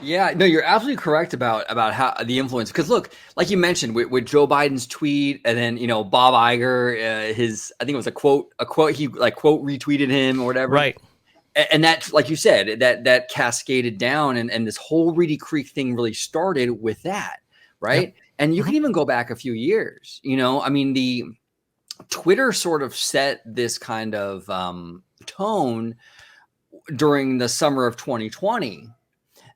Yeah, no, you're absolutely correct about how the influence. Because look, like you mentioned, with Joe Biden's tweet, and then Bob Iger, his I think it was a quote he like quote retweeted him or whatever, Right. and that, like you said, that cascaded down, and this whole Reedy Creek thing really started with that, Yep. right? And you Hmm. can even go back a few years. I mean, the Twitter sort of set this kind of tone during the summer of 2020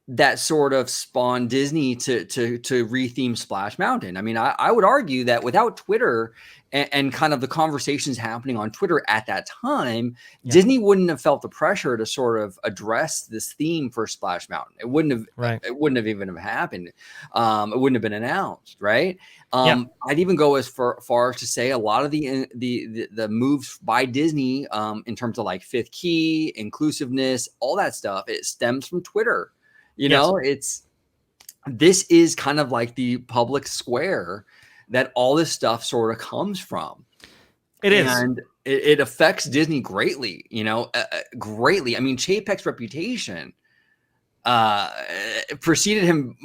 that sort of spawned Disney to retheme Splash Mountain. I mean, I would argue that without Twitter and kind of the conversations happening on Twitter at that time, Yeah. Disney wouldn't have felt the pressure to sort of address this theme for Splash Mountain. It wouldn't have. Right. It wouldn't have even have happened. It wouldn't have been announced, right? Yeah. I'd even go as far as to say a lot of the moves by Disney in terms of like Fifth Key, inclusiveness, all that stuff, it stems from Twitter. Yes. This is kind of like the public square that all this stuff sort of comes from. It is. And it affects Disney greatly, greatly. I mean, Chapek's reputation preceded him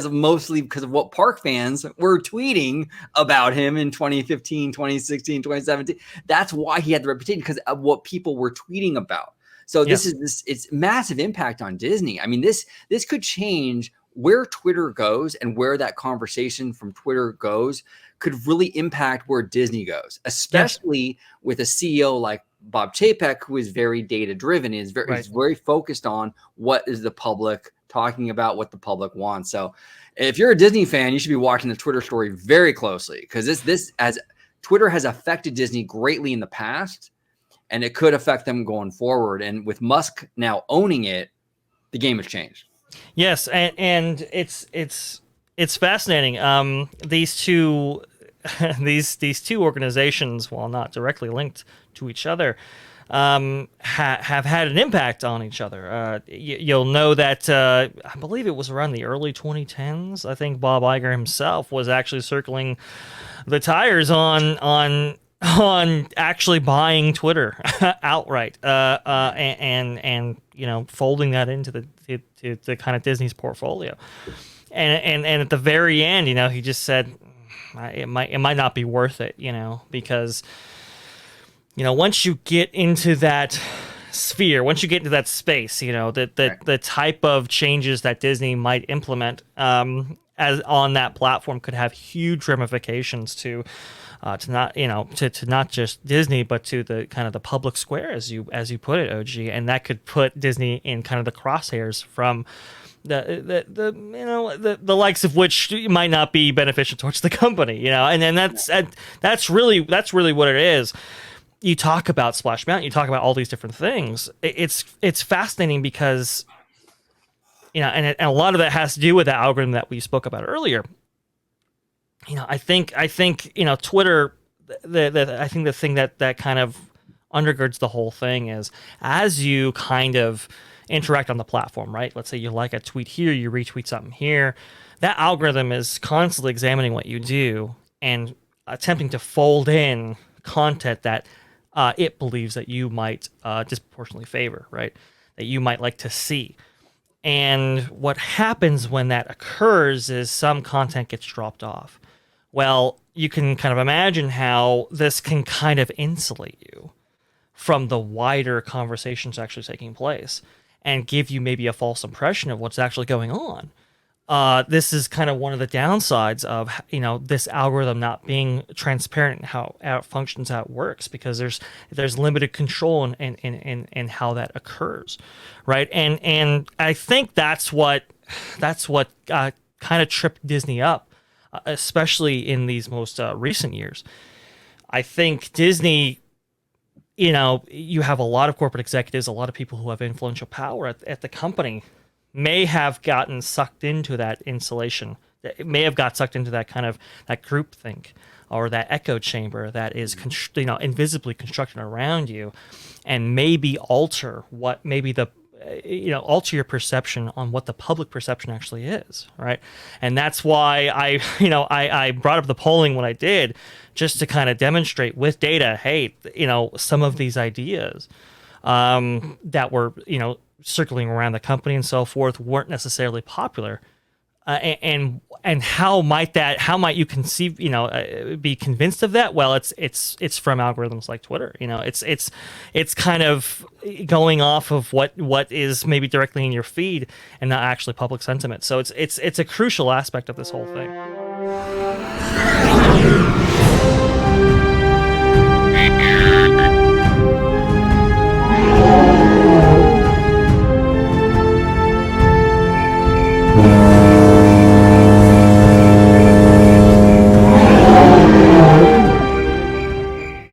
mostly because of what park fans were tweeting about him in 2015, 2016, 2017. That's why he had the reputation, because of what people were tweeting about. So Yes. it's massive impact on Disney. I mean, this could change where Twitter goes, and where that conversation from Twitter goes could really impact where Disney goes, Yes. especially with a CEO like Bob Chapek, who is very data driven, he's very focused on what is the public talking about, what the public wants. So if you're a Disney fan, you should be watching the Twitter story very closely, because this as Twitter has affected Disney greatly in the past, and it could affect them going forward. And with Musk now owning it, the game has changed. Yes, and it's fascinating. These two these two organizations, while not directly linked to each other, have had an impact on each other. You'll know that I believe it was around the early 2010s. I think Bob Iger himself was actually circling the tires on actually buying Twitter outright, and folding that into the kind of Disney's portfolio, and at the very end, he just said it might not be worth it, because once you get into that sphere, once you get into that space, the type of changes that Disney might implement as on that platform could have huge ramifications to not just Disney, but to the kind of the public square, as you put it, OG, and that could put Disney in kind of the crosshairs from the likes of which might not be beneficial towards the company, and then that's really what it is. You talk about Splash Mountain, you talk about all these different things. It's fascinating because and a lot of that has to do with the algorithm that we spoke about earlier. I think Twitter. I think the thing that kind of undergirds the whole thing is, as you kind of interact on the platform, right? Let's say you like a tweet here, you retweet something here. That algorithm is constantly examining what you do and attempting to fold in content that it believes that you might disproportionately favor, right? That you might like to see. And what happens when that occurs is some content gets dropped off. Well, you can kind of imagine how this can kind of insulate you from the wider conversations actually taking place and give you maybe a false impression of what's actually going on. This is kind of one of the downsides of this algorithm not being transparent in how it functions, how it works, because there's limited control in how that occurs, right? And I think that's what kind of tripped Disney up, especially in these most recent years. I think Disney, you have a lot of corporate executives, a lot of people who have influential power at the company, may have gotten sucked into that insulation. It may have got sucked into that kind of that groupthink or that echo chamber that is invisibly constructed around you, and maybe alter what maybe the alter your perception on what the public perception actually is, right? And that's why I brought up the polling when I did, just to kind of demonstrate with data, hey, some of these ideas that were circling around the company and so forth weren't necessarily popular. And how might you conceive, be convinced of that? Well, it's from algorithms like Twitter. It's kind of going off of what is maybe directly in your feed and not actually public sentiment. So it's a crucial aspect of this whole thing.